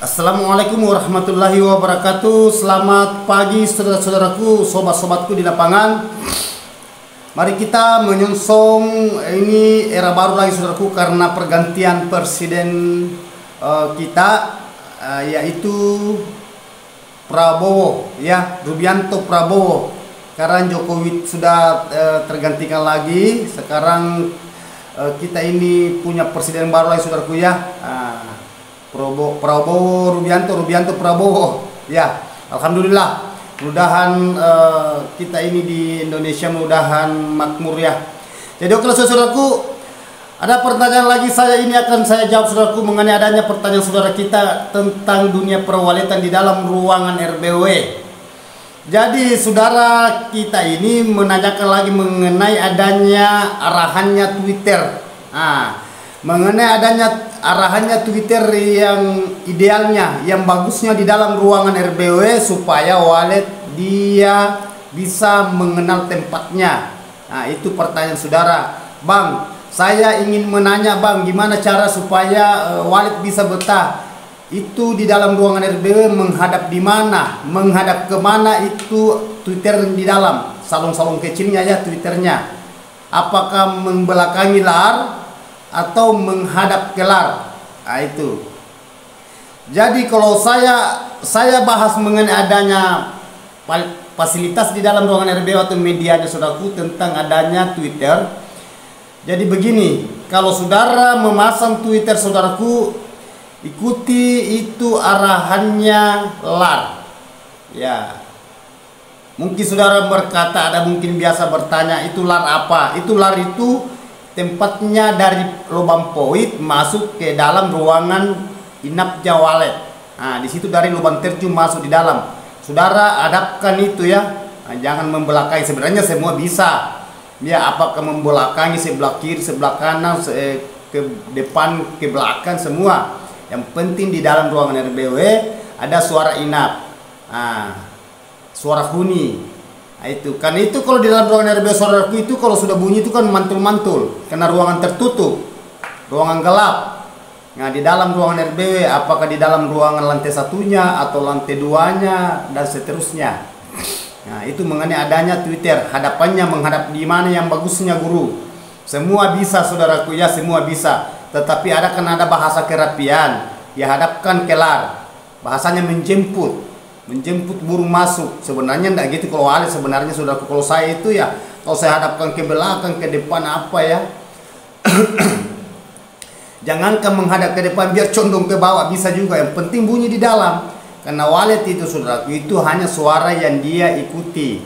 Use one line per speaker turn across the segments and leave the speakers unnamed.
Assalamualaikum warahmatullahi wabarakatuh. Selamat pagi saudara-saudaraku, sobat-sobatku di lapangan. Mari kita menyongsong ini era baru lagi saudaraku, karena pergantian presiden kita yaitu Prabowo, ya, Rubianto Prabowo. Karena Jokowi sudah tergantikan lagi, sekarang kita ini punya presiden baru lagi saudaraku, ya. Prabowo Rubianto Prabowo, ya. Alhamdulillah, mudahan kita ini di Indonesia mudahan makmur, ya. Jadi oke saudaraku, ada pertanyaan lagi ini akan saya jawab saudaraku, mengenai adanya pertanyaan saudara kita tentang dunia perwalitan di dalam ruangan RBW. Jadi saudara kita ini menanyakan lagi mengenai adanya arahannya Twitter. Mengenai adanya arahannya Twitter yang idealnya, yang bagusnya di dalam ruangan RBW supaya walet dia bisa mengenal tempatnya. Nah, itu pertanyaan saudara. Bang, saya ingin menanya bang, gimana cara supaya walet bisa betah? Itu di dalam ruangan RBW menghadap di mana? Menghadap kemana itu Twitter di dalam? Salon-salon kecilnya, ya, Twitternya. Apakah membelakangi lar atau menghadap ke lar? Nah, itu. Jadi kalau saya bahas mengenai adanya fasilitas di dalam ruangan RBW atau medianya saudaraku tentang adanya Twitter. Jadi begini, kalau saudara memasang Twitter saudaraku, ikuti itu arahannya lar, ya. Mungkin saudara berkata, ada mungkin biasa bertanya, itu lar apa? Itu lar itu tempatnya dari lubang poit masuk ke dalam ruangan inapnya walet. Nah, di situ dari lubang terjun masuk di dalam. Saudara hadapkan itu, ya. Nah, jangan membelakangi. Sebenarnya semua bisa. Ya, apakah membelakangi sebelah kiri, sebelah kanan, ke depan, ke belakang, semua. Yang penting di dalam ruangan RBW ada suara inap. Suara huni. Nah, itu kan itu kalau di dalam ruangan RBW saudaraku itu kalau sudah bunyi itu kan mantul-mantul karena ruangan tertutup, ruangan gelap. Nah, di dalam ruangan RBW apakah di dalam ruangan lantai satunya atau lantai duanya dan seterusnya. Nah, itu mengenai adanya Twitter, hadapannya menghadap di mana yang bagusnya guru. Semua bisa saudaraku, ya, semua bisa. Tetapi ada bahasa kerapian, ya, hadapkan ke lar. Bahasanya menjemput burung masuk. Sebenarnya enggak gitu kalau walet. Sebenarnya saudaraku, kalau saya itu, ya, kalau saya hadapkan ke belakang, ke depan, apa, ya. Jangankan menghadap ke depan, biar condong ke bawah bisa juga, yang penting bunyi di dalam. Karena walet itu saudaraku itu hanya suara yang dia ikuti.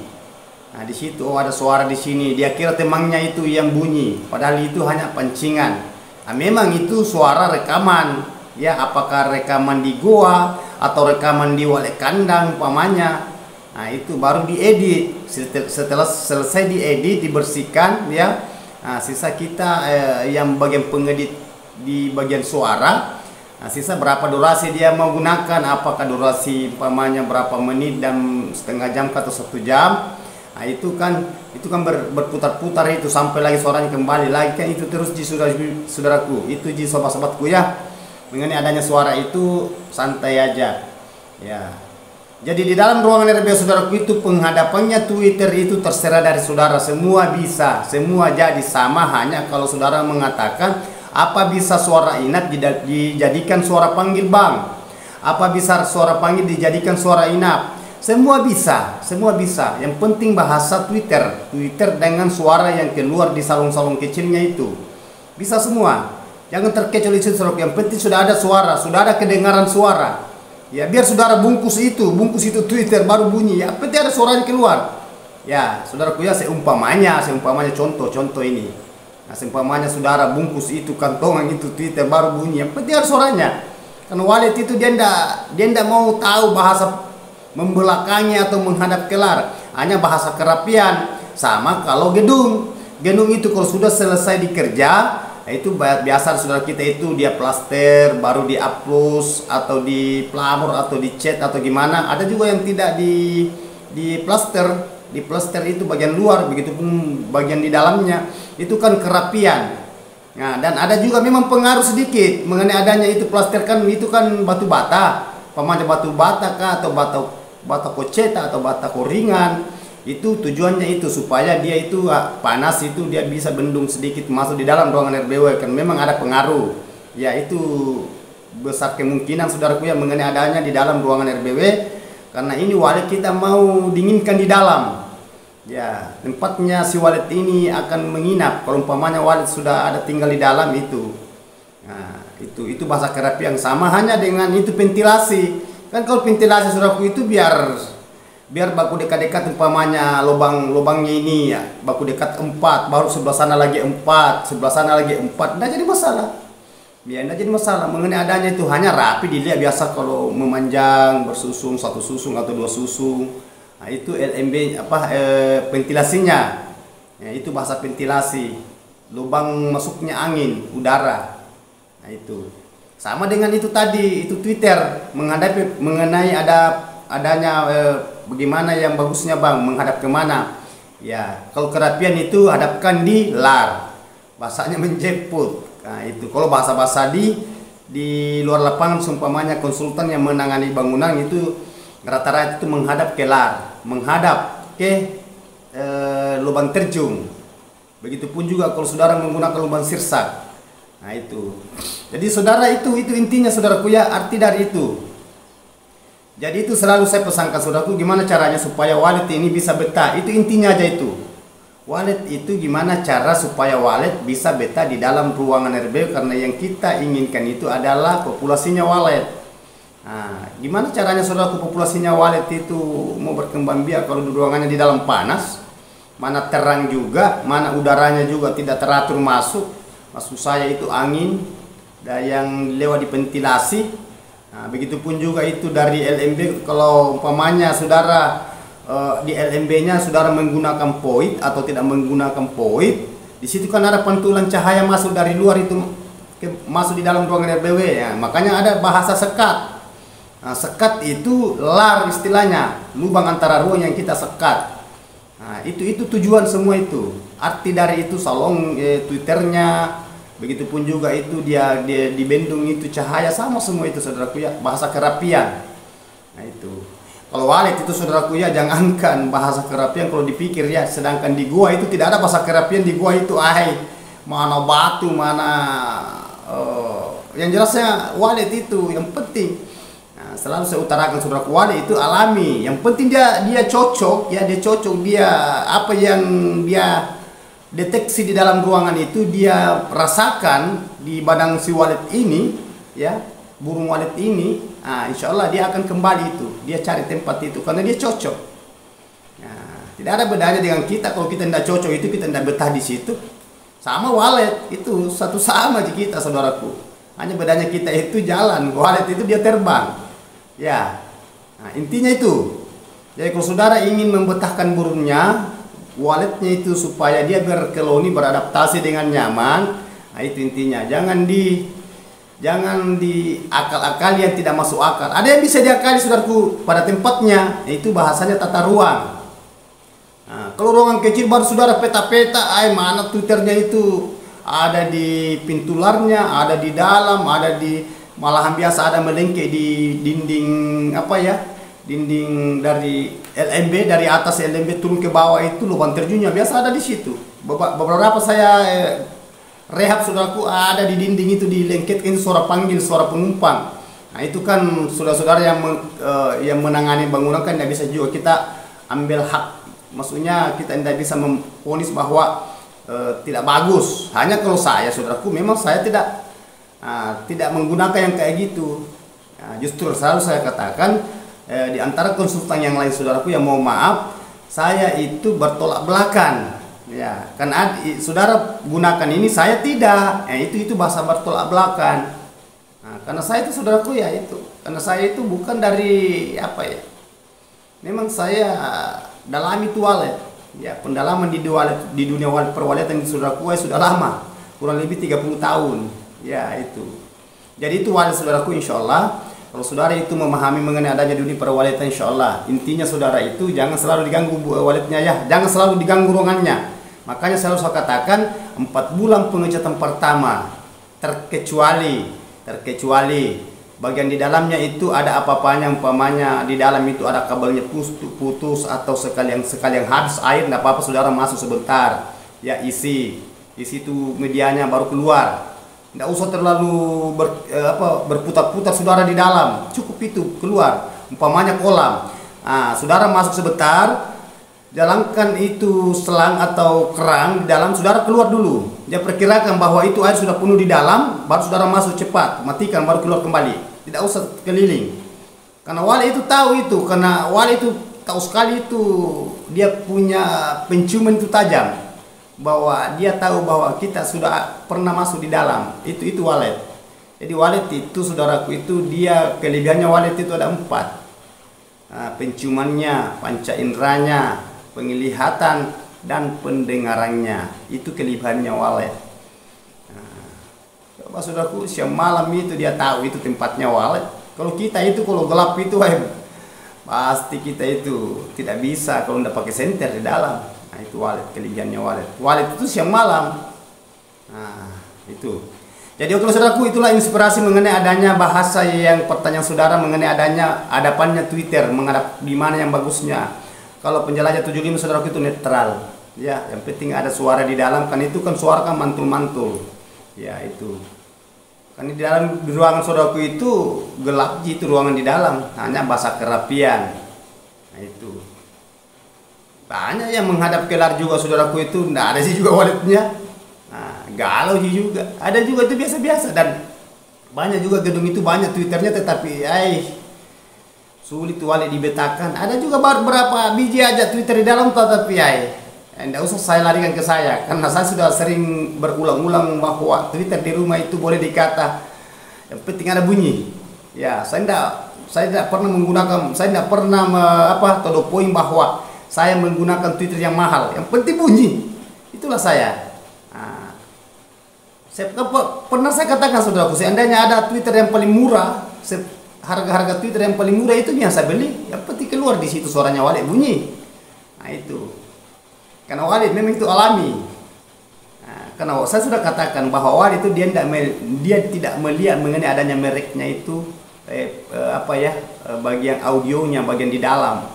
Nah, di situ ada suara di sini, dia kira temannya itu yang bunyi, padahal itu hanya pancingan. Nah, memang itu suara rekaman, ya, apakah rekaman di goa atau rekaman di walet kandang umpamanya. Nah, itu baru diedit. Setelah selesai diedit, dibersihkan, ya. Nah, sisa kita yang bagian pengedit di bagian suara. Nah, sisa berapa durasi dia mau gunakan, apakah durasi umpamanya berapa menit dan setengah jam atau 1 jam. Nah, itu kan berputar-putar itu sampai lagi suaranya kembali lagi, kan itu terus di saudaraku, itu di sobat-sobatku, ya. Mengenai adanya suara itu santai aja, ya. Jadi di dalam ruangan RBW saudaraku itu penghadapannya Twitter itu terserah dari saudara, semua bisa, semua jadi sama. Hanya kalau saudara mengatakan apa bisa suara inap dijadikan suara panggil bang, apa bisa suara panggil dijadikan suara inap, semua bisa, semua bisa. Yang penting bahasa Twitter dengan suara yang keluar di salon-salon kecilnya itu bisa semua. Jangan terkecuali saudara, yang penting sudah ada suara, sudah ada kedengaran suara. Ya, biar saudara bungkus itu Twitter baru bunyi, ya, penting ada suaranya keluar. Ya, saudaraku, ya, seumpamanya contoh ini. Nah, seumpamanya saudara bungkus itu kantongan itu Twitter baru bunyi, yang penting ada suaranya. Karena walet itu dia ndak mau tahu bahasa membelakangi atau menghadap ke lar, hanya bahasa kerapian. Sama kalau gedung itu kalau sudah selesai dikerja, itu biasa saudara kita itu dia plaster baru di upload atau di plamur atau di cat atau gimana. Ada juga yang tidak di plaster itu bagian luar, begitu pun bagian di dalamnya itu kan kerapian. Nah, dan ada juga memang pengaruh sedikit mengenai adanya itu plaster, kan itu kan batu bata, pemanja batu bata kah, atau bata koceta atau bata koringan. Itu tujuannya itu supaya dia itu panas itu dia bisa bendung sedikit masuk di dalam ruangan RBW, kan memang ada pengaruh. Ya itu besar kemungkinan saudaraku ya mengenai adanya di dalam ruangan RBW, karena ini walet kita mau dinginkan di dalam. Ya, tempatnya si walet ini akan menginap. Kalau umpamanya walet sudah ada tinggal di dalam itu. Nah, itu bahasa kerapi yang sama, hanya dengan itu ventilasi. Kan kalau ventilasi saudaraku itu biar baku dekat-dekat, umpamanya lubangnya ini ya, baku dekat 4, baru sebelah sana lagi 4, sebelah sana lagi 4, enggak jadi masalah. Ya, enggak jadi masalah mengenai adanya itu, hanya rapi dilihat biasa kalau memanjang bersusung, 1 susung atau 2 susung. Nah, itu LMB ventilasinya. Ya, itu bahasa ventilasi. Lubang masuknya angin, udara. Nah, itu. Sama dengan itu tadi, itu Twitter mengenai adanya bagaimana yang bagusnya Bang, menghadap kemana. Ya, kalau kerapian itu hadapkan di lar. Bahasanya menjemput. Nah, itu kalau bahasa-bahasa di luar lapangan seumpamanya konsultan yang menangani bangunan itu rata-rata itu menghadap ke lar, menghadap ke lubang terjun. Begitupun juga kalau saudara menggunakan lubang sirsak. Nah, itu. Jadi saudara itu intinya saudaraku ya, arti dari itu. Jadi itu selalu saya pesankan saudaraku, gimana caranya supaya walet ini bisa betah. Itu intinya aja itu. Walet itu gimana cara supaya walet bisa betah di dalam ruangan RBW, karena yang kita inginkan itu adalah populasinya walet. Nah, gimana caranya saudaraku populasinya walet itu mau berkembang biak kalau ruangannya di dalam panas, mana terang juga, mana udaranya juga tidak teratur masuk. Maksud saya itu angin dan yang lewat di ventilasi. Nah, begitupun juga itu dari LMB, kalau umpamanya saudara di LMB-nya saudara menggunakan poid atau tidak menggunakan poid, di situ kan ada pantulan cahaya masuk dari luar itu masuk di dalam ruangan RBW ya. Makanya ada bahasa sekat. Nah, sekat itu lar istilahnya, lubang antara ruang yang kita sekat. Nah, itu tujuan semua itu. Arti dari itu salong Twitternya, begitupun juga itu dia di bendung itu cahaya, sama semua itu saudaraku ya, bahasa kerapian. Nah, itu. Kalau walet itu saudaraku ya, jangankan bahasa kerapian kalau dipikir ya, sedangkan di gua itu tidak ada bahasa kerapian. Di gua itu mana batu, mana yang jelasnya walet itu yang penting. Selalu saya utarakan saudaraku, walet itu alami. Yang penting dia cocok ya, dia apa yang dia deteksi di dalam ruangan itu dia rasakan di badan si walet ini ya, burung walet ini. Nah, insya Allah dia akan kembali itu, dia cari tempat itu karena dia cocok. Nah, tidak ada bedanya dengan kita. Kalau kita tidak cocok itu, kita tidak betah di situ. Sama walet itu satu sama aja kita saudaraku. Hanya bedanya kita itu jalan, walet itu dia terbang. Ya, nah, intinya itu. Jadi kalau saudara ingin membetahkan burungnya, waletnya itu supaya dia berkeloni, beradaptasi dengan nyaman. Nah, itu intinya. Jangan di akal-akal yang tidak masuk akal. Ada yang bisa diakali saudaraku pada tempatnya, itu bahasanya tata ruang. Nah, kalau ruangan kecil baru saudara peta-peta, mana Twitternya itu ada di pintu larnya, ada di dalam, ada di malahan biasa ada melengkek di dinding dinding dari LMB, dari atas LMB turun ke bawah itu lubang terjunnya biasa ada di situ. Beberapa saya rehab saudaraku ada di dinding itu dilengketkan suara panggil, suara penumpang. Nah, itu kan saudara-saudara yang menangani bangunan kan tidak bisa juga kita ambil hak. Maksudnya kita tidak bisa memvonis bahwa tidak bagus. Hanya kalau saya saudaraku memang saya tidak menggunakan yang kayak gitu. Nah, justru selalu saya katakan di antara konsultan yang lain saudaraku yang mau maaf, saya itu bertolak belakang. Ya, kan saudara gunakan ini, saya tidak. Itu bahasa bertolak belakang. Nah, karena saya itu saudaraku ya itu, karena saya itu bukan dari memang saya dalami itu walet. Ya, pendalaman di dunia walet perwaletan saudaraku sudah lama, kurang lebih 30 tahun. Ya, itu. Jadi itu walet saudaraku, insya Allah. Kalau saudara itu memahami mengenai adanya dunia perwaletan, insya Allah. Intinya saudara itu jangan selalu diganggu waletnya ya, jangan selalu diganggu ruangannya. Makanya selalu saya katakan 4 bulan pengecatan pertama, terkecuali bagian di dalamnya itu ada apa-apanya, umpamanya di dalam itu ada kabelnya putus atau sekalian habis air, tidak apa-apa, saudara masuk sebentar, ya isi itu medianya baru keluar. Tidak usah terlalu berputar-putar saudara di dalam, cukup itu keluar, umpamanya kolam. Saudara masuk sebentar, jalankan itu selang atau keran di dalam, saudara keluar dulu. Dia perkirakan bahwa itu air sudah penuh di dalam, baru saudara masuk cepat, matikan, baru keluar kembali. Tidak usah keliling. Karena wali itu tahu itu, karena wali itu tahu sekali itu, dia punya penciuman itu tajam, bahwa dia tahu bahwa kita sudah pernah masuk di dalam. Itu walet. Jadi walet itu, saudaraku, itu dia kelebihannya walet itu ada 4. Penciumannya, panca inderanya, penglihatan, dan pendengarannya. Itu kelebihannya walet. Coba saudaraku, siang malam itu dia tahu itu tempatnya walet. Kalau kita itu, kalau gelap itu, pasti kita itu tidak bisa kalau tidak pakai senter di dalam. Itu walet, kelebihannya walet. Walet itu siang malam. Itu. Jadi kalau saudaraku, itulah inspirasi mengenai adanya bahasa yang pertanyaan saudara mengenai adanya hadapannya Twitter, menghadap di mana yang bagusnya. Kalau penjelajah 75 saudaraku itu netral, ya, yang penting ada suara di dalam, kan itu kan suara kan mantul-mantul, ya itu. Kan di dalam di ruangan saudaraku itu gelap gitu ruangan di dalam, hanya bahasa kerapian. Itu. Banyak yang menghadap kelar juga saudaraku itu, tidak ada sih juga waletnya. Galau juga, ada juga itu biasa-biasa, dan banyak juga gedung itu banyak Twitternya, tetapi sulit walet dibetakan. Ada juga baru berapa biji aja Twitter di dalam, tetapi tidak usah saya larikan ke saya, karena saya sudah sering berulang-ulang bahwa Twitter di rumah itu boleh dikata yang penting ada bunyi. Ya, saya tidak pernah menggunakan, saya tidak pernah to the point bahwa saya menggunakan Twitter yang mahal, yang penting bunyi. Itulah saya. Pernah saya katakan saudaraku, seandainya ada Twitter yang paling murah, harga-harga Twitter yang paling murah itu yang saya beli, yang penting keluar di situ suaranya walet bunyi. Itu karena walet memang itu alami. Karena saya sudah katakan bahwa walet itu dia tidak melihat mengenai adanya mereknya itu bagian audionya, bagian di dalam.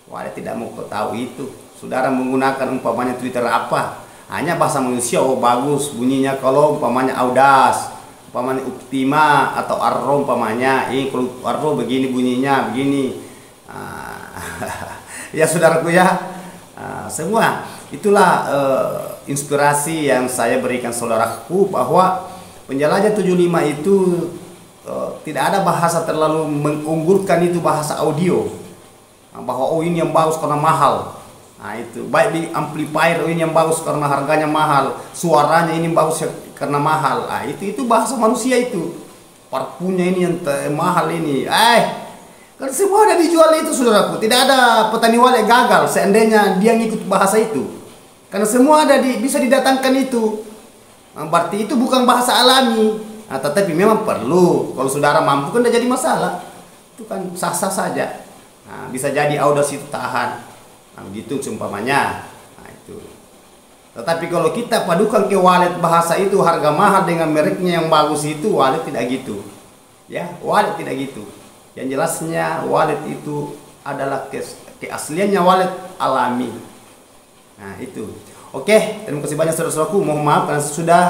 Walet tidak mau tahu itu. Saudara menggunakan umpamanya Twitter apa, hanya bahasa manusia, bagus bunyinya. Kalau umpamanya Audas, umpamanya Optima atau Arro umpamanya, kalau Arro begini bunyinya begini. Ya saudaraku ya, semua itulah inspirasi yang saya berikan saudaraku, bahwa penjelajah 75 itu tidak ada bahasa terlalu mengunggulkan itu bahasa audio, bahwa ini yang bagus karena mahal. Itu baik di amplifier, ini yang bagus karena harganya mahal, suaranya ini bagus karena mahal. Itu bahasa manusia itu. Parfumnya ini yang mahal ini. Kan semua ada dijual itu saudaraku. Tidak ada petani walet gagal seandainya dia ngikut bahasa itu. Karena semua ada bisa didatangkan itu. Berarti itu bukan bahasa alami. Tetapi memang perlu. Kalau saudara mampu kan tidak jadi masalah. Itu kan sah-sah saja. Bisa jadi Audas itu tahan. Begitu seumpamanya. Itu. Tetapi kalau kita padukan ke walet bahasa itu harga mahal dengan mereknya yang bagus, itu walet tidak gitu. Ya, walet tidak gitu. Yang jelasnya walet itu adalah keasliannya walet alami. Itu. Oke, terima kasih banyak saudara-saudaraku. Mohon maaf karena sudah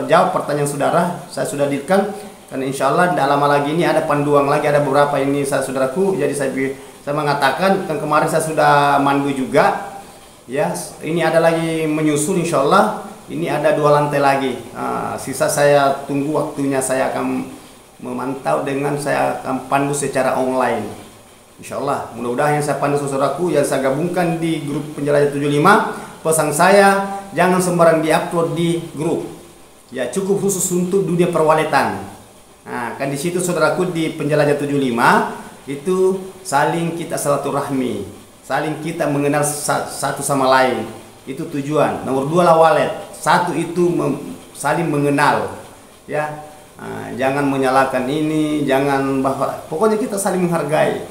jawab pertanyaan saudara. Saya sudah direkam. Karena insya Allah tidak lama lagi ini ada panduan lagi, ada beberapa ini saudaraku. Jadi saya mengatakan, kan kemarin saya sudah mandu juga, ya. Ini ada lagi menyusul, insya Allah. Ini ada 2 lantai lagi. Sisa saya tunggu waktunya, saya akan memantau dengan saya akan pandu secara online. Insya Allah, mudah-mudahan yang saya pandu saudaraku, yang saya gabungkan di grup penjelajah 75. Pesan saya, jangan sembarang diupload di grup. Ya, cukup khusus untuk dunia perwaletan. Kan di situ saudaraku di penjelajah 75. Itu saling kita silaturahmi, saling kita mengenal satu sama lain. Itu tujuan. Nomor 2 lah walet. 1 itu saling mengenal, ya. Jangan menyalahkan ini, jangan pokoknya kita saling menghargai.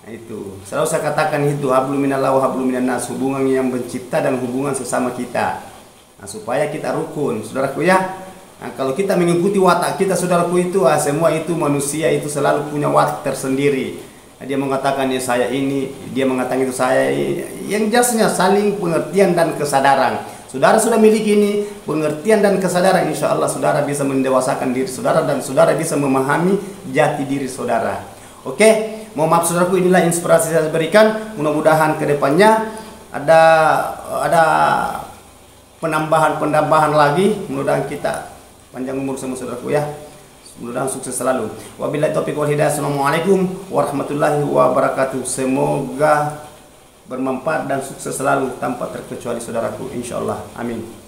Itu selalu saya katakan, itu hablum minallah wa hablum minan nas, hubungan yang mencipta dan hubungan sesama kita. Nah, supaya kita rukun, saudaraku ya. Nah, kalau kita mengikuti watak kita, saudaraku, itu semua itu manusia itu selalu punya watak tersendiri. Nah, dia mengatakan ya saya ini, dia mengatakan itu saya ini. Yang jelasnya saling pengertian dan kesadaran. Saudara sudah miliki ini pengertian dan kesadaran, insya Allah saudara bisa mendewasakan diri saudara dan saudara bisa memahami jati diri saudara. Oke, mohon maaf saudaraku, inilah inspirasi saya berikan. Mudah-mudahan kedepannya ada penambahan lagi. Mudah-mudahan kita panjang umur sama saudaraku ya. Mudah-mudahan sukses selalu. Wabillahi taufiq wal hidayah. Assalamualaikum warahmatullahi wabarakatuh. Semoga bermanfaat dan sukses selalu tanpa terkecuali saudaraku, insyaallah. Amin.